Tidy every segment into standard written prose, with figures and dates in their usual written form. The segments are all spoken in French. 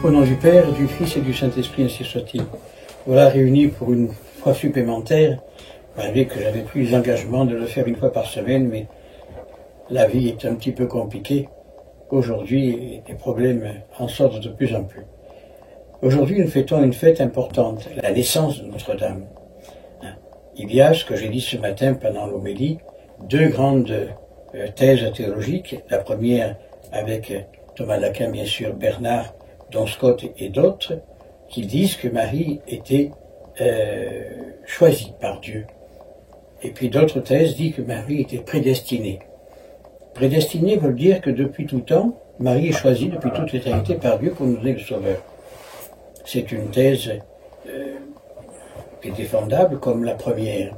Au nom du Père, du Fils et du Saint-Esprit, ainsi soit-il. Voilà, réunis pour une fois supplémentaire, malgré que j'avais pris les engagements de le faire une fois par semaine, mais la vie est un petit peu compliquée. Aujourd'hui, les problèmes en sortent de plus en plus. Aujourd'hui, nous fêtons une fête importante, la naissance de Notre-Dame. Il y a, ce que j'ai dit ce matin pendant l'homélie, deux grandes thèses théologiques. La première avec Thomas d'Aquin, bien sûr, Bernard, Don Scott et d'autres, qui disent que Marie était choisie par Dieu. Et puis d'autres thèses disent que Marie était prédestinée. Prédestinée veut dire que depuis tout temps, Marie est choisie depuis toute l'éternité par Dieu pour nous donner le Sauveur. C'est une thèse qui est défendable comme la première.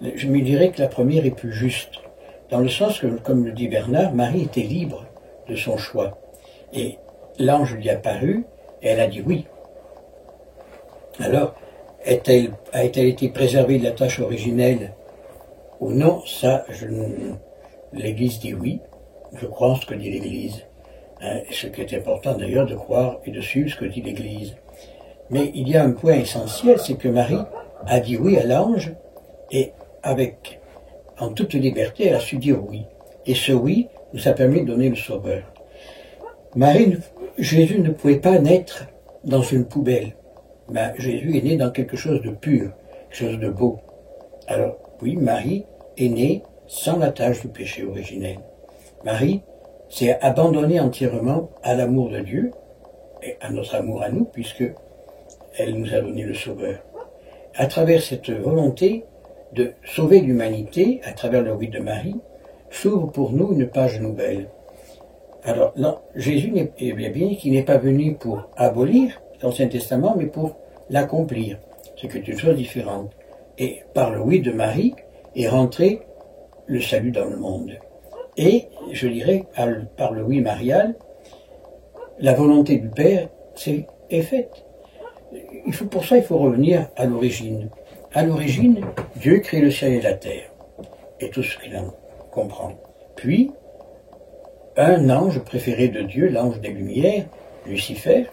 Je me dirais que la première est plus juste, dans le sens que, comme le dit Bernard, Marie était libre de son choix. Et l'ange lui est apparu et elle a dit oui. Alors, a-t-elle été préservée de la tâche originelle ou non? Ça, l'Église dit oui. Je crois en ce que dit l'Église. Ce qui est important d'ailleurs de croire et de suivre ce que dit l'Église. Mais il y a un point essentiel, c'est que Marie a dit oui à l'ange et en toute liberté, elle a su dire oui. Et ce oui nous a permis de donner le Sauveur. Jésus ne pouvait pas naître dans une poubelle. Mais Jésus est né dans quelque chose de pur, quelque chose de beau. Alors, oui, Marie est née sans la tâche du péché originel. Marie s'est abandonnée entièrement à l'amour de Dieu et à notre amour à nous, puisque elle nous a donné le Sauveur. À travers cette volonté de sauver l'humanité, à travers le oui de Marie, s'ouvre pour nous une page nouvelle. Alors, non, Jésus est bien qu'il n'est pas venu pour abolir l'Ancien Testament, mais pour l'accomplir. C'est une chose différente. Et par le oui de Marie est rentré le salut dans le monde. Et, je dirais, par le oui marial, la volonté du Père est faite. Pour ça, il faut revenir à l'origine. À l'origine, Dieu crée le ciel et la terre, et tout ce qu'il en comprend. Puis, un ange préféré de Dieu, l'ange des Lumières, Lucifer,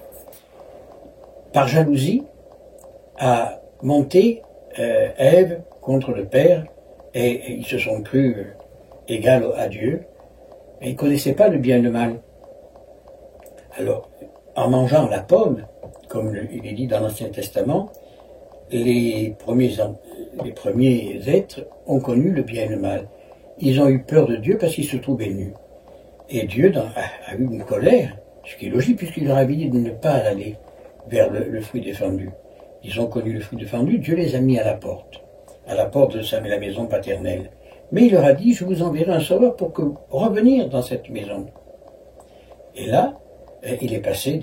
par jalousie, a monté Ève contre le Père, et ils se sont crus égaux à Dieu, et ils ne connaissaient pas le bien et le mal. Alors, en mangeant la pomme, comme il est dit dans l'Ancien Testament, les premiers êtres ont connu le bien et le mal. Ils ont eu peur de Dieu parce qu'ils se trouvaient nus. Et Dieu a eu une colère, ce qui est logique puisqu'il leur avait dit de ne pas aller vers le fruit défendu. Ils ont connu le fruit défendu, Dieu les a mis à la porte de la maison paternelle. Mais il leur a dit, je vous enverrai un sauveur pour revenir dans cette maison. Et là, il est passé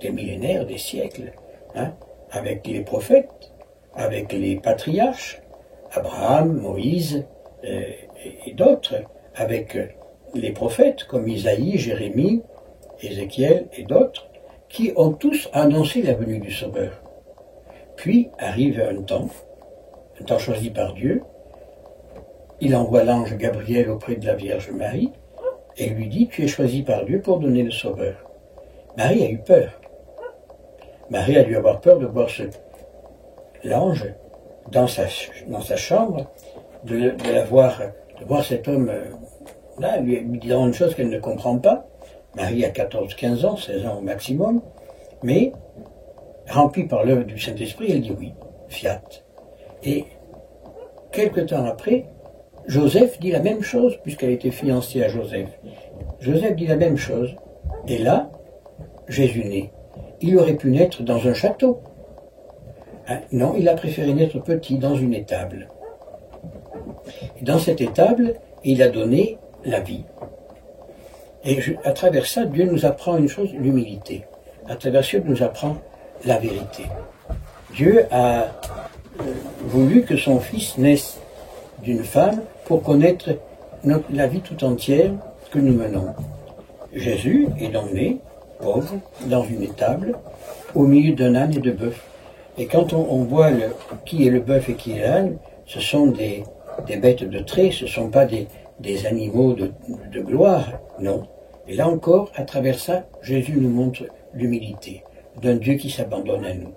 des millénaires, des siècles, avec les prophètes, avec les patriarches, Abraham, Moïse et d'autres, avec les prophètes comme Isaïe, Jérémie, Ézéchiel et d'autres, qui ont tous annoncé la venue du Sauveur. Puis arrive un temps choisi par Dieu, il envoie l'ange Gabriel auprès de la Vierge Marie et lui dit, tu es choisi par Dieu pour donner le Sauveur. Marie a eu peur. Marie a dû avoir peur de voir l'ange dans sa chambre, de voir cet homme là, lui disant une chose qu'elle ne comprend pas. Marie a 14, 15 ans, 16 ans au maximum, mais remplie par l'œuvre du Saint-Esprit, elle dit oui, fiat. Et quelque temps après, Joseph dit la même chose, puisqu'elle était fiancée à Joseph. Joseph dit la même chose, et là, Jésus naît. Il aurait pu naître dans un château. Non, il a préféré naître petit, dans une étable. Et dans cette étable, il a donné la vie. Et à travers ça, Dieu nous apprend une chose, l'humilité. À travers ça, Dieu nous apprend la vérité. Dieu a voulu que son Fils naisse d'une femme pour connaître la vie tout entière que nous menons. Jésus est donc né, pauvre, dans une étable, au milieu d'un âne et de bœuf. Et quand on voit qui est le bœuf et qui est l'âne, ce sont des bêtes de trait, ce ne sont pas des animaux de gloire, non. Et là encore, à travers ça, Jésus nous montre l'humilité. d'un Dieu qui s'abandonne à nous.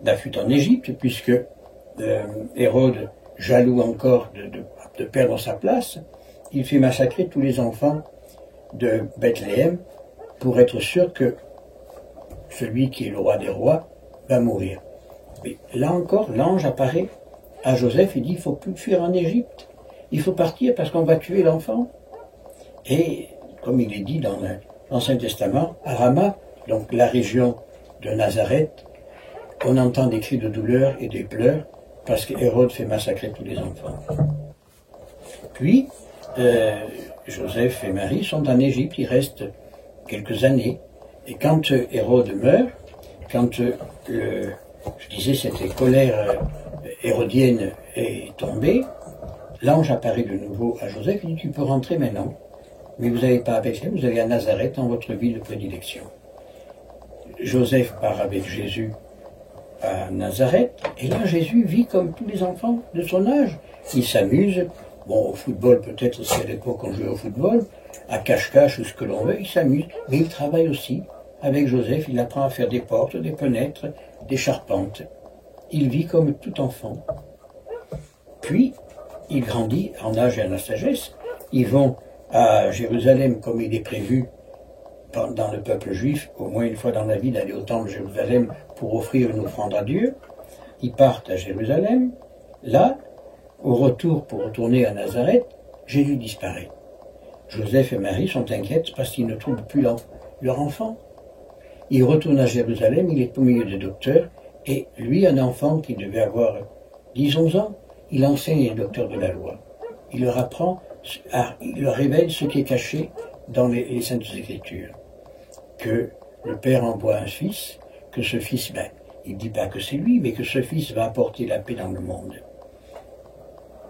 La fuite en Égypte, puisque Hérode, jaloux encore de perdre sa place, il fait massacrer tous les enfants de Bethléem pour être sûr que celui qui est le roi des rois va mourir. Mais là encore, l'ange apparaît à Joseph et dit, il ne faut plus fuir en Égypte, il faut partir parce qu'on va tuer l'enfant. Et comme il est dit dans l'Ancien Testament, à Rama, donc la région de Nazareth, on entend des cris de douleur et des pleurs parce qu'Hérode fait massacrer tous les enfants. Puis, Joseph et Marie sont en Égypte, ils restent quelques années. Et quand Hérode meurt, quand je disais cette colère hérodienne est tombée, l'ange apparaît de nouveau à Joseph et dit, tu peux rentrer maintenant, mais vous n'allez pas à Bethléem, vous allez à Nazareth, dans votre ville de prédilection. Joseph part avec Jésus à Nazareth, et là Jésus vit comme tous les enfants de son âge. Il s'amuse, bon au football peut-être, c'est à l'époque on jouait au football, à cache-cache ou ce que l'on veut, il s'amuse, mais il travaille aussi. Avec Joseph, il apprend à faire des portes, des fenêtres, des charpentes. Il vit comme tout enfant. Puis, il grandit en âge et en sagesse. Ils vont à Jérusalem comme il est prévu dans le peuple juif, au moins une fois dans la vie, d'aller au temple de Jérusalem pour offrir une offrande à Dieu. Ils partent à Jérusalem. Là, au retour pour retourner à Nazareth, Jésus disparaît. Joseph et Marie sont inquiets parce qu'ils ne trouvent plus leur enfant. Il retourne à Jérusalem, il est au milieu des docteurs, et lui, un enfant qui devait avoir 10-11 ans, il enseigne les docteurs de la loi. Il leur apprend, il leur révèle ce qui est caché dans les Saintes Écritures. Que le Père envoie un fils, que ce fils, il ne dit pas que c'est lui, mais que ce fils va apporter la paix dans le monde.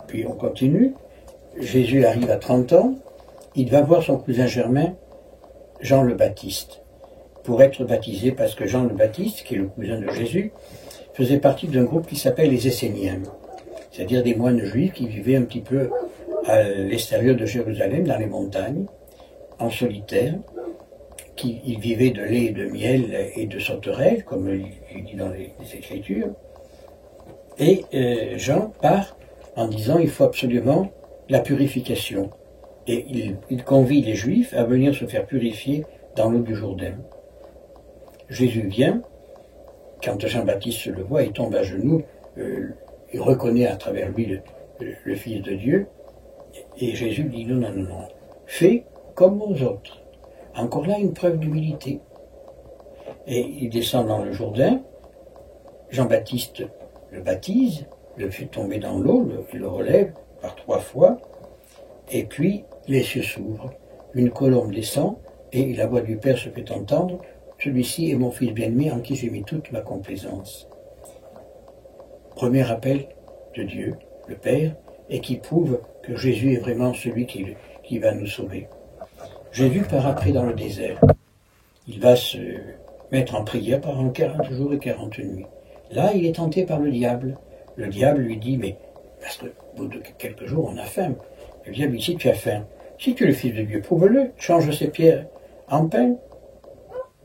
Puis on continue, Jésus arrive à 30 ans, il va voir son cousin germain, Jean le Baptiste, pour être baptisé, parce que Jean le Baptiste, qui est le cousin de Jésus, faisait partie d'un groupe qui s'appelle les Esséniens, c'est-à-dire des moines juifs qui vivaient un petit peu à l'extérieur de Jérusalem, dans les montagnes, en solitaire, ils vivaient de lait et de miel et de sauterelles, comme il dit dans les Écritures. Et Jean part en disant il faut absolument la purification. Et il convie les Juifs à venir se faire purifier dans l'eau du Jourdain. Jésus vient, quand Jean-Baptiste le voit, il tombe à genoux, il reconnaît à travers lui le Fils de Dieu, et Jésus dit non, non, non, non, fais comme aux autres. Encore là, une preuve d'humilité. Et il descend dans le Jourdain, Jean-Baptiste le baptise, le fait tomber dans l'eau, le relève par 3 fois, et puis les cieux s'ouvrent, une colombe descend, et la voix du Père se fait entendre, celui-ci est mon Fils bien-aimé en qui j'ai mis toute ma complaisance. Premier appel de Dieu, le Père, et qui prouve que Jésus est vraiment celui qui va nous sauver. Jésus part après dans le désert. Il va se mettre en prière pendant 40 jours et 40 nuits. Là, il est tenté par le diable. Le diable lui dit, mais parce que au bout de quelques jours, on a faim. Le diable dit, si tu as faim, si tu es le Fils de Dieu, prouve-le, change ces pierres en pain.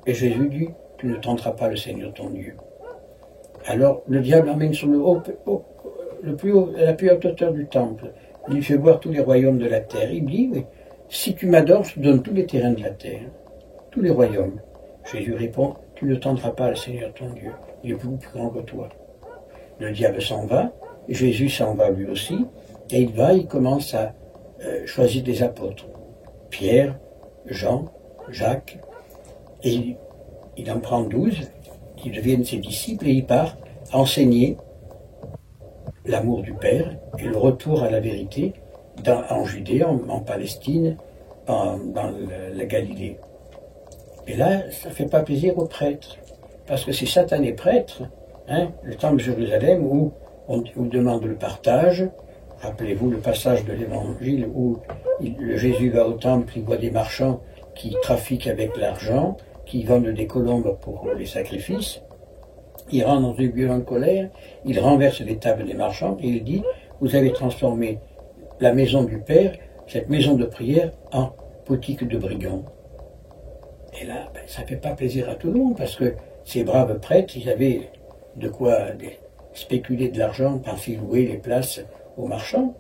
Et Jésus dit, tu ne tenteras pas le Seigneur ton Dieu. Alors, le diable emmène sur la plus haute hauteur du temple. Il lui fait voir tous les royaumes de la terre. Il dit, oui, si tu m'adores, je te donne tous les terrains de la terre, tous les royaumes. Jésus répond, tu ne tenteras pas le Seigneur ton Dieu. Il est beaucoup plus grand que toi. Le diable s'en va, Jésus s'en va lui aussi, et il commence à choisir des apôtres. Pierre, Jean, Jacques, et il en prend 12, qui deviennent ses disciples, et il part enseigner l'amour du Père et le retour à la vérité en Judée, en Palestine, dans la Galilée. Et là, ça ne fait pas plaisir aux prêtres, parce que c'est satané prêtre, le temple de Jérusalem, où on demande le partage. Rappelez-vous le passage de l'Évangile où Jésus va au temple, il voit des marchands qui trafiquent avec l'argent, qui vendent des colombes pour les sacrifices. Il rentre dans une violente colère, il renverse les tables des marchands et il dit, vous avez transformé la maison du Père, cette maison de prière, en boutique de brigands. Et là, ça ne fait pas plaisir à tout le monde, parce que ces braves prêtres, ils avaient de quoi spéculer de l'argent, par louer les places aux marchands.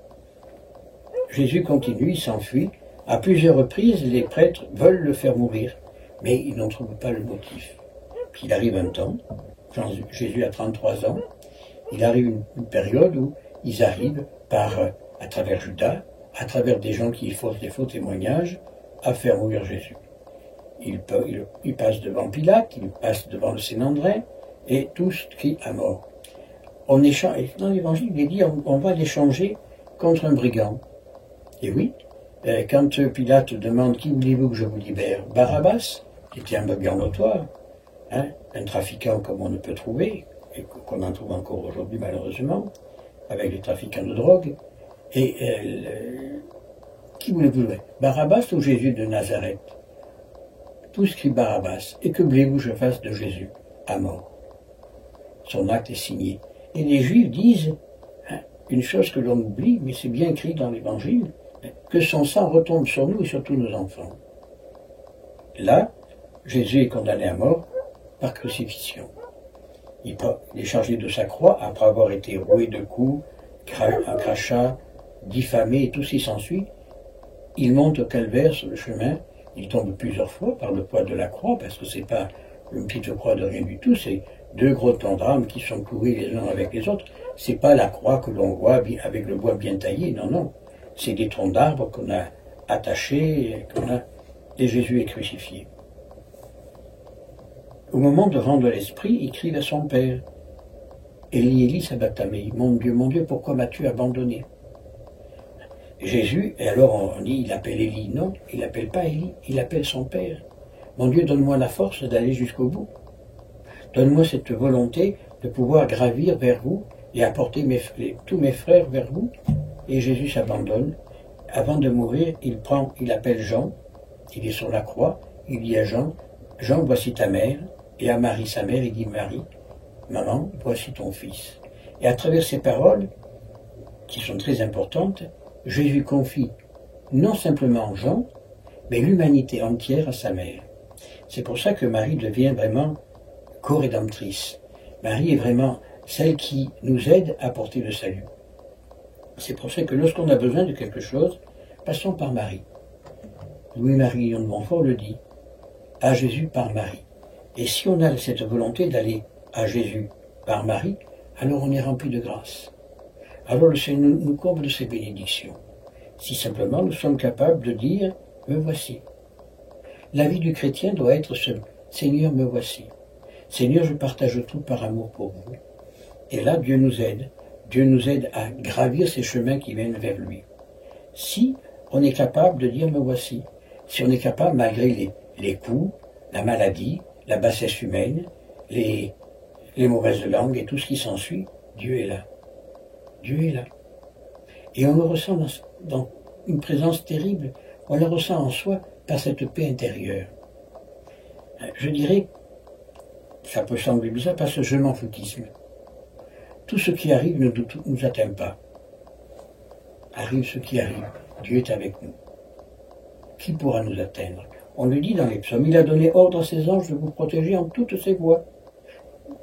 Jésus continue, il s'enfuit. À plusieurs reprises, les prêtres veulent le faire mourir, mais ils n'en trouvent pas le motif. Puis il arrive un temps, Jésus a 33 ans, il arrive une période où ils arrivent à travers Judas, à travers des gens qui font des faux témoignages, à faire mourir Jésus. Il passe devant Pilate, il passe devant le Saint-André, et tous crient à mort. Dans l'Évangile, il est dit on va l'échanger contre un brigand. Et oui, quand Pilate demande qui voulez-vous que je vous libère, Barabbas, qui était un brigand notoire, un trafiquant comme on ne peut trouver, et qu'on en trouve encore aujourd'hui malheureusement, avec les trafiquants de drogue, et qui voulez-vous libérer, Barabbas ou Jésus de Nazareth? Tous crient Barabbas, et que voulez-vous que je fasse de Jésus? À mort. Son acte est signé. Et les Juifs disent, une chose que l'on oublie, mais c'est bien écrit dans l'Évangile, que son sang retombe sur nous et sur tous nos enfants. Là, Jésus est condamné à mort par crucifixion. Il est chargé de sa croix après avoir été roué de coups, un crachat, diffamé et tout ce qui s'ensuit. Il monte au calvaire sur le chemin, il tombe plusieurs fois par le poids de la croix, parce que c'est pas une petite croix de rien du tout, c'est deux gros troncs d'arbres qui sont cloués les uns avec les autres. C'est pas la croix que l'on voit avec le bois bien taillé, non, non. C'est des troncs d'arbres qu'on a attachés, et Jésus est crucifié. Au moment de rendre l'esprit, il crie à son père. Élie, Élie, sabachthani, mon Dieu, pourquoi m'as-tu abandonné? Jésus, et alors on dit, il appelle Élie. Non, il n'appelle pas Élie, il appelle son père. Mon Dieu, donne-moi la force d'aller jusqu'au bout. Donne-moi cette volonté de pouvoir gravir vers vous et apporter tous mes frères vers vous. Et Jésus s'abandonne. Avant de mourir, il appelle Jean, il est sur la croix, il dit à Jean, Jean, voici ta mère, et à Marie, sa mère, il dit, Marie, maman, voici ton fils. Et à travers ces paroles, qui sont très importantes, Jésus confie non simplement Jean, mais l'humanité entière à sa mère. C'est pour ça que Marie devient vraiment co-rédemptrice. Marie est vraiment celle qui nous aide à porter le salut. C'est pour ça que lorsqu'on a besoin de quelque chose, passons par Marie. Louis-Marie Guillon de Montfort le dit, à Jésus par Marie. Et si on a cette volonté d'aller à Jésus par Marie, alors on est rempli de grâce. Alors le Seigneur nous comble de ses bénédictions. Si simplement nous sommes capables de dire, me voici. La vie du chrétien doit être ce, Seigneur, me voici. Seigneur, je partage tout par amour pour vous. Et là, Dieu nous aide. Dieu nous aide à gravir ces chemins qui mènent vers lui. Si on est capable de dire, me voici. Si on est capable, malgré les coups, la maladie, la bassesse humaine, les mauvaises langues et tout ce qui s'ensuit, Dieu est là. Dieu est là. Et on le ressent dans une présence terrible. On la ressent en soi par cette paix intérieure. Je dirais, ça peut sembler bizarre, par ce je m'en foutisme. Tout ce qui arrive ne nous atteint pas. Arrive ce qui arrive. Dieu est avec nous. Qui pourra nous atteindre? On le dit dans les psaumes, il a donné ordre à ses anges de vous protéger en toutes ses voies.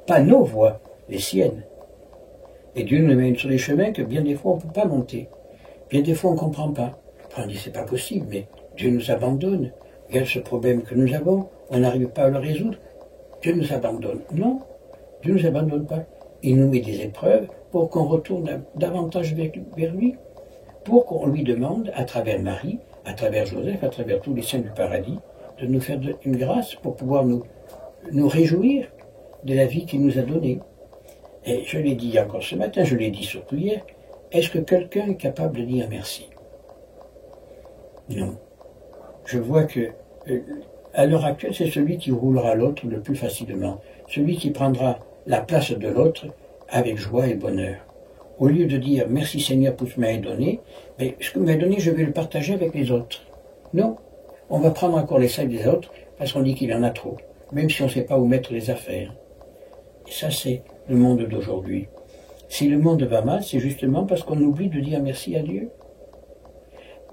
Pas nos voies, les siennes. Et Dieu nous mène sur les chemins que bien des fois on ne peut pas monter. Bien des fois on ne comprend pas. Enfin, on dit c'est pas possible, mais Dieu nous abandonne. Regarde ce problème que nous avons, on n'arrive pas à le résoudre. Dieu nous abandonne. Non, Dieu ne nous abandonne pas. Il nous met des épreuves pour qu'on retourne davantage vers lui, pour qu'on lui demande, à travers Marie, à travers Joseph, à travers tous les saints du paradis, de nous faire une grâce pour pouvoir nous réjouir de la vie qu'il nous a donnée. Et je l'ai dit encore ce matin, je l'ai dit surtout hier, est-ce que quelqu'un est capable de dire merci? Non. Je vois que, à l'heure actuelle, c'est celui qui roulera l'autre le plus facilement, celui qui prendra la place de l'autre avec joie et bonheur. Au lieu de dire merci Seigneur pour ce que tu m'as donné, mais ce que tu m'as donné, je vais le partager avec les autres. Non, on va prendre encore les sacs des autres parce qu'on dit qu'il y en a trop, même si on ne sait pas où mettre les affaires. Et ça, c'est le monde d'aujourd'hui. Si le monde va mal, c'est justement parce qu'on oublie de dire merci à Dieu.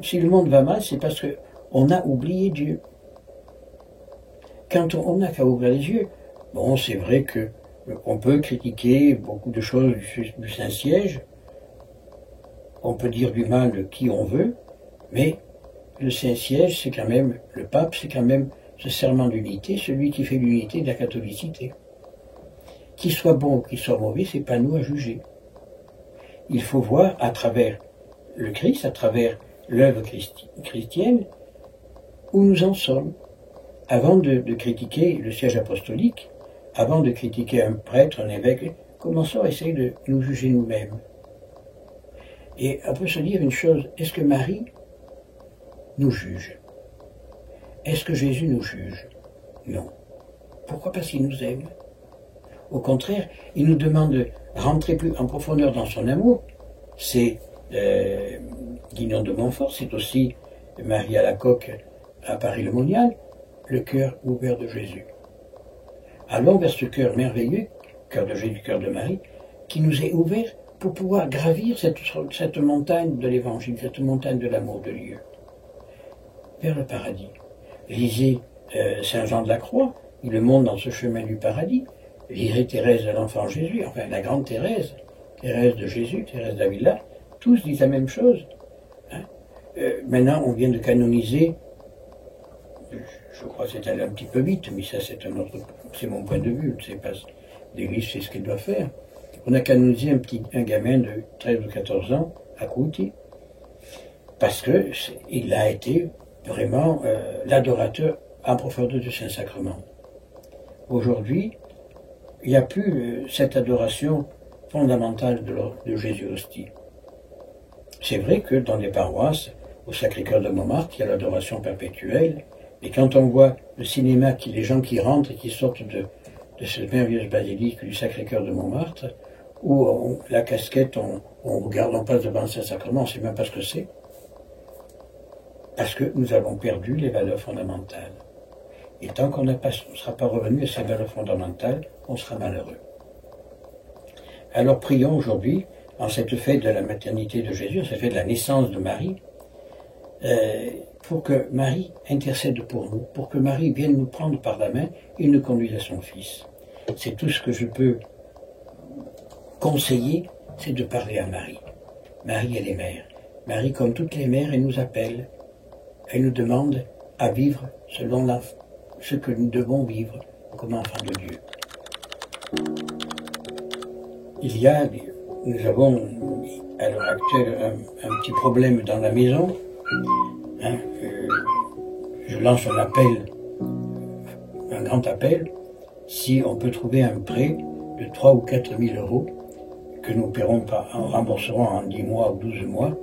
Si le monde va mal, c'est parce qu'on a oublié Dieu. quand on n'a qu'à ouvrir les yeux, bon, c'est vrai qu'on peut critiquer beaucoup de choses du Saint-Siège, on peut dire du mal de qui on veut, mais le Saint-Siège, c'est quand même, le pape, c'est quand même ce serment d'unité, celui qui fait l'unité de la catholicité. Qu'il soit bon ou qu'il soit mauvais, c'est pas nous à juger. Il faut voir à travers le Christ, à travers l'œuvre chrétienne, où nous en sommes. Avant de critiquer le siège apostolique, avant de critiquer un prêtre, un évêque, commençons à essayer de nous juger nous-mêmes. Et on peut se dire une chose, est-ce que Marie nous juge? Est-ce que Jésus nous juge? Non. Pourquoi? Parce qu'il nous aime. Au contraire, il nous demande de rentrer plus en profondeur dans son amour. C'est Guignon de Montfort, c'est aussi Marie Alacoque à Paris-le-Monial, le cœur ouvert de Jésus. Allons vers ce cœur merveilleux, cœur de Jésus, cœur de Marie, qui nous est ouvert pour pouvoir gravir cette montagne de l'Évangile, cette montagne de l'amour de Dieu, vers le paradis. Lisez Saint Jean de la Croix, il le montre dans ce chemin du paradis. Lisez Thérèse de l'Enfant Jésus, enfin la grande Thérèse, Thérèse de Jésus, Thérèse d'Avila, tous disent la même chose. Hein. Maintenant, on vient de canoniser, je crois que c'est allé un petit peu vite, mais ça c'est mon point de vue, je ne sais pas, l'Église sait ce qu'elle doit faire. On a canonisé un gamin de 13 ou 14 ans à Couty, parce qu'il a été vraiment l'adorateur en profondeur du Saint-Sacrement. Aujourd'hui, il n'y a plus cette adoration fondamentale de Jésus hostie. C'est vrai que dans les paroisses, au Sacré-Cœur de Montmartre, il y a l'adoration perpétuelle, et quand on voit le cinéma, les gens qui rentrent et qui sortent de cette merveilleuse basilique du Sacré-Cœur de Montmartre, où la casquette, on regarde, on passe devant le Saint-Sacrement, on ne sait même pas ce que c'est, parce que nous avons perdu les valeurs fondamentales. Et tant qu'on ne sera pas revenu à ces valeurs fondamentales, on sera malheureux. Alors prions aujourd'hui, en cette fête de la maternité de Jésus, en cette fête de la naissance de Marie, pour que Marie intercède pour nous, pour que Marie vienne nous prendre par la main et nous conduise à son Fils. C'est tout ce que je peux conseiller, c'est de parler à Marie. Marie, elle est mère. Marie, comme toutes les mères, elle nous appelle. Elle nous demande à vivre selon ce que nous devons vivre comme enfants de Dieu. Nous avons à l'heure actuelle un petit problème dans la maison. Hein, je lance un appel, un grand appel, si on peut trouver un prêt de 3 ou 4 000 euros que nous rembourserons en 10 mois ou 12 mois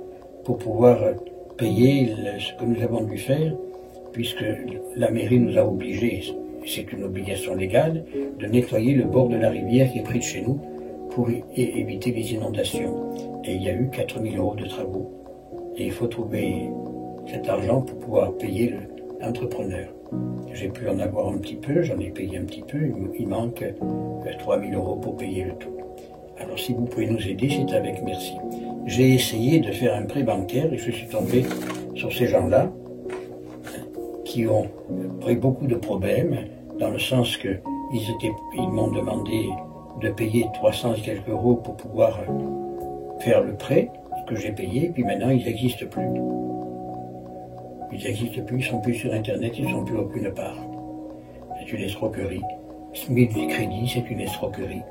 pour pouvoir payer ce que nous avons dû faire, puisque la mairie nous a obligés, c'est une obligation légale, de nettoyer le bord de la rivière qui est près de chez nous pour éviter les inondations. Et il y a eu 4 000 euros de travaux. Et il faut trouver cet argent pour pouvoir payer l'entrepreneur. J'ai pu en avoir un petit peu, j'en ai payé un petit peu, il manque 3 000 euros pour payer le tout. Alors si vous pouvez nous aider, c'est avec merci. J'ai essayé de faire un prêt bancaire et je suis tombé sur ces gens-là qui ont pris beaucoup de problèmes, dans le sens que ils m'ont demandé de payer 300 et quelques euros pour pouvoir faire le prêt que j'ai payé, puis maintenant ils n'existent plus. Ils n'existent plus, ils ne sont plus sur Internet, ils ne sont plus aucune part. C'est une escroquerie. Smith Crédit, c'est une escroquerie.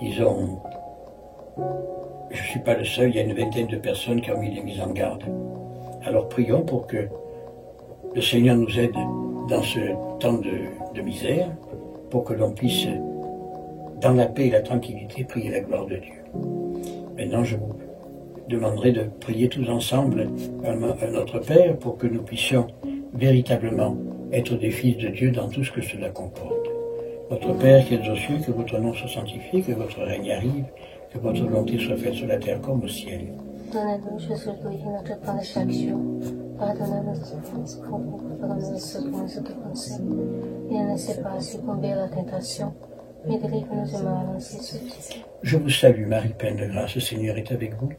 Je ne suis pas le seul, il y a une vingtaine de personnes qui ont mis des mises en garde. Alors prions pour que le Seigneur nous aide dans ce temps de misère, pour que l'on puisse, dans la paix et la tranquillité, prier la gloire de Dieu. Maintenant, je vous demanderai de prier tous ensemble à notre Père pour que nous puissions véritablement être des fils de Dieu dans tout ce que cela comporte. Notre Père qui es aux cieux, que votre nom soit sanctifié, que votre règne arrive, que votre volonté soit faite sur la terre comme au ciel. Donnez-nous aujourd'hui notre pain de chaque jour. Pardonnez-nous nos offenses, comme nous pardonnons ceux qui nous offensent. Et ne laissez pas succomber à la tentation, mais délivre-nous du mal, ainsi de suite. Je vous salue Marie, pleine de grâce, le Seigneur est avec vous.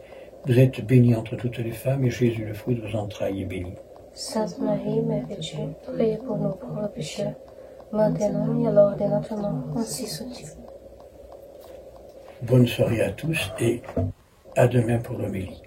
Vous êtes bénie entre toutes les femmes, et Jésus, le fruit de vos entrailles, est béni. Sainte Marie, Mère de Dieu, priez pour nous pauvres pécheurs, maintenant et à l'heure de notre mort, ainsi soit-il. Bonne soirée à tous et à demain pour l'homélie.